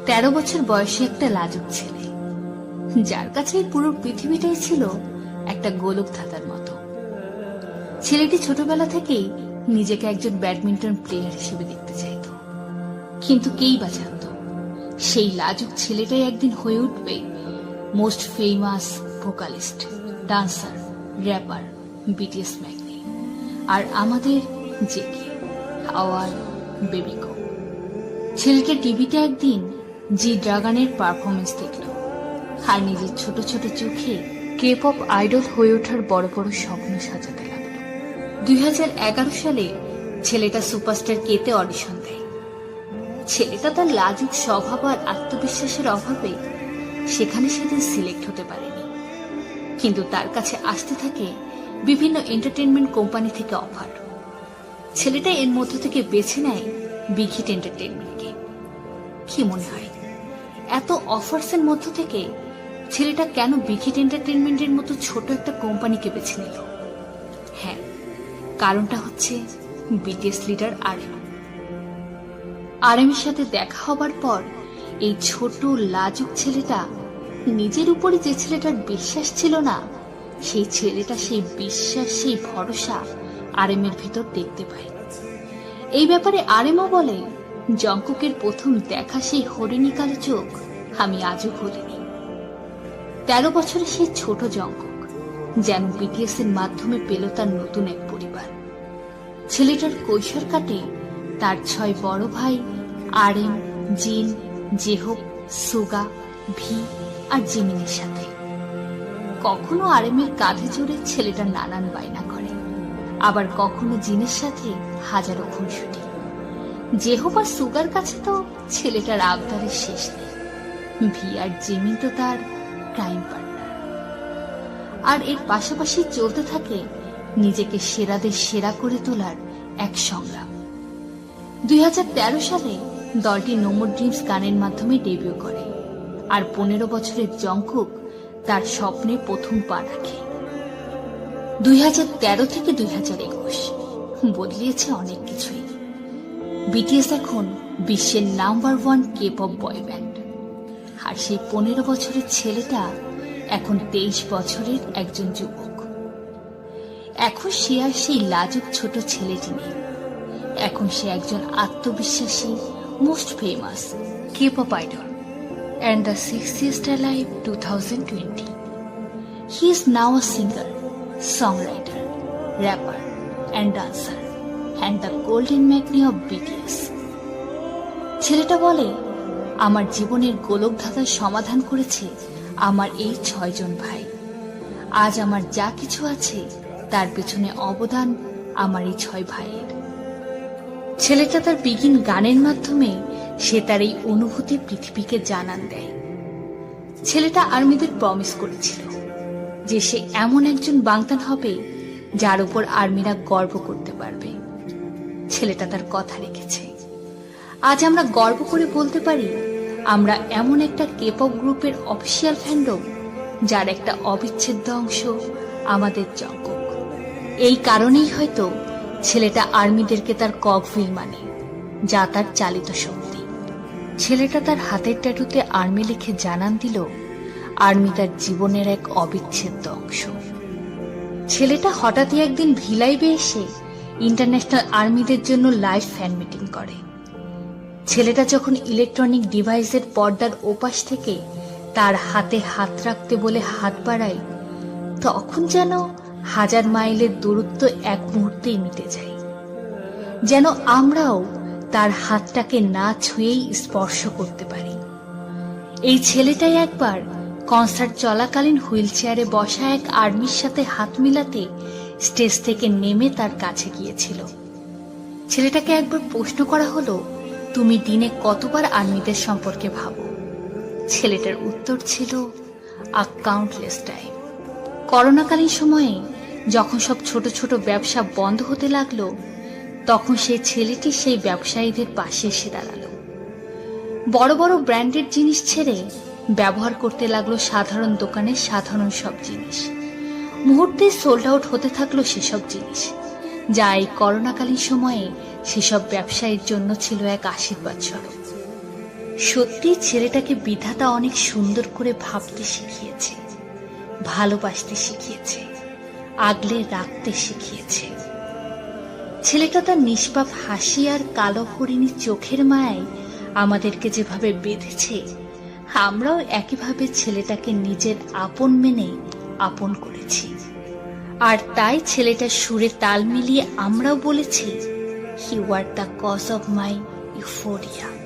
13 বছর বয়সী একটা লাজুক ছেলে, যার কাছে পুরো পৃথিবীটাই ছিল একটা গোলক ধাঁধার মতো। ছেলেটি ছোটবেলা থেকেই নিজেকে একজন ব্যাডমিন্টন প্লেয়ার হিসেবে দেখতে চাইত, কিন্তু কেই বা জানত সেই লাজুক ছেলেটাই একদিন হয়ে উঠবে most famous vocalist, dancer, rapper, BTS ম্যাগনি, আর আমাদের জেকে আওয়ার বেবিকো। ছেলেটা টিভিতে একদিন জি ড্রাগনের পারফরমেন্স দেখল, আর নিজের ছোট ছোট চোখে কে পপ আইডল হয়ে ওঠার বড় বড় স্বপ্ন সাজাতে লাগলো। 2011 সালে ছেলেটা সুপারস্টার কেতে অডিশন দেয়। ছেলেটা তার লাজুক স্বভাব আর আত্মবিশ্বাসের অভাবে সেখানে সেদিন সিলেক্ট হতে পারেনি, কিন্তু তার কাছে আসতে থাকে বিভিন্ন এন্টারটেনমেন্ট কোম্পানি থেকে অফার। ছেলেটা এর মধ্য থেকে বেছে নেয় বিগ হিট এন্টারটেনমেন্টকে। কি মনে হয়, এত অফার্স এর মধ্য থেকে ছেলেটা কেন বিগ হিট এন্টারটেনমেন্টের মতো ছোট একটা কোম্পানিকে বেছে নিল? হ্যাঁ, কারণটা হচ্ছে বিটিএস লিডার আরএমের সাথে দেখা হবার পর এই ছোট লাজুক ছেলেটা নিজের উপরে যে ছেলেটার বিশ্বাস ছিল না, সেই ছেলেটা সেই বিশ্বাস, সেই ভরসা আরএমের ভিতর দেখতে পায়। এই ব্যাপারে আরএমও বলে, জংকুকের প্রথম দেখা সেই হরিণী কালো চোখ আমি আজও ভুলিনি। 13 বছরে সেই ছোট জংকুক যেন বিটিএস এর মাধ্যমে পেল তার নতুন এক পরিবার। ছেলেটার কৈশোর কাটে তার 6 বড় ভাই আরএম, জিন, জেহোপ, সুগা, ভি আর জিমিনের সাথে। কখনো আরএমের কাঁধে চড়ে ছেলেটা নানান বায়না করে, আবার কখনো জিনের সাথে হাজারো খুনসুটি। জেহোপ আর সুগার কাছে তো ছেলেটার আবদারের শেষ নেই। ভি আর জিমিন তো তার ক্রাইম পার্টনার। আর এর পাশাপাশি চলতে থাকে নিজেকে সেরাদের সেরা করে তোলার এক সংগ্রাম। 2013 সালে দলটি নো মোর ড্রিমস গানের মাধ্যমে ডেবিউ করে, আর 15 বছরের জংকুক তার স্বপ্নে প্রথম পা রাখে। 2013 থেকে 2021 বদলিয়েছে অনেক কিছুই। বিটিএস এখন বিশ্বের number 1 K pop boy band, আর সেই 15 বছরের ছেলেটা এখন 23 বছরের একজন যুবক। এখন সে আর সেই লাজুক ছোট ছেলেটি নেই, এখন সে একজন আত্মবিশ্বাসী most famous K pop idol and the 60th alive 2020. He is now a singer, songwriter, rapper and dancer and the golden magnet of BTS. ছেলেটা বলে, আমার জীবনের গোলক ধাঁধার সমাধান করেছে আমার এই 6 জন ভাই। আজ আমার যা কিছু আছে তার পেছনে অবদান আমার এই 6 ভাইয়ের। ছেলেটা তার বিগিন গানের মাধ্যমে সে তার এই অনুভূতি পৃথিবীকে জানান দেয়। ছেলেটা আর্মিদের প্রমিস করেছিল যে সে এমন একজন বাংতান হবে যার উপর আর্মিরা গর্ব করতে পারবে। ছেলেটা তার কথা রেখেছে। আজ আমরা গর্ব করে বলতে পারি আমরা এমন একটা কেপপ গ্রুপের অফিসিয়াল ফ্যান্ডম যার একটা অবিচ্ছেদ্য অংশ আমাদের জংকুক। এই কারণেই হয়তো ছেলেটা আর্মিদেরকে তার কগভিল মানে, যা তার চালিত শক্তি। ছেলেটা তার হাতের ট্যাটুতে আর্মি লিখে জানান দিল আর্মি তার জীবনের এক অবিচ্ছেদ্য অংশ। ছেলেটা হঠাৎই একদিন ভিলাইবে এসে ইন্টারন্যাশনাল আর্মিদের জন্য লাইভ ফ্যান মিটিং করে। ছেলেটা যখন ইলেকট্রনিক ডিভাইসের পর্দার ওপাশ থেকে তার হাতে হাত রাখতে বলে হাত বাড়ায়, তখন যেন 1000 মাইলের দূরত্ব এক মুহূর্তেই মিটে যায়। যেন আমরাও তার হাতটাকে না ছুঁয়েই স্পর্শ করতে পারি। এই ছেলেটাই একবার কনসার্ট চলাকালীন হুইল চেয়ারে বসা এক আর্মির সাথে হাত মিলাতে স্টেজ থেকে নেমে তার কাছে গিয়েছিল। ছেলেটাকে একবার প্রশ্ন করা হলো, তুমি দিনে কতবার আর্মিদের সম্পর্কে ভাবো? ছেলেটার উত্তর ছিল, আ কাউন্টলেস টাইম। করোনাকালীন সময়ে যখন সব ছোট ছোট ব্যবসা বন্ধ হতে লাগলো, তখন সেই ছেলেটি সেই ব্যবসায়ীদের পাশে এসে দাঁড়ালো। বড় বড় ব্র্যান্ডেড জিনিস ছেড়ে ব্যবহার করতে লাগলো সাধারণ দোকানের সাধারণ সব জিনিস। মুহূর্তে সোল্ড আউট হতে থাকলো সেসব জিনিস, যা এই করোনাকালীন সময়ে সেসব ব্যবসায়ীর জন্য ছিল এক আশীর্বাদ স্বরূপ। সত্যি ছেলেটাকে বিধাতা অনেক সুন্দর করে ভাবতে শিখিয়েছে, ভালোবাসতে শিখিয়েছে, আগলে রাখতে শিখিয়েছে। ছেলেটা তার নিষ্পাপ হাসি আর কালো হরিণী চোখের মায়ায় আমাদেরকে যেভাবে বেঁধেছে, আমরাও একইভাবে ছেলেটাকে নিজের আপন মেনে আপন করেছি। আর তাই ছেলেটার সুরে তাল মিলিয়ে আমরাও বলেছি, you are the cause of my euphoria.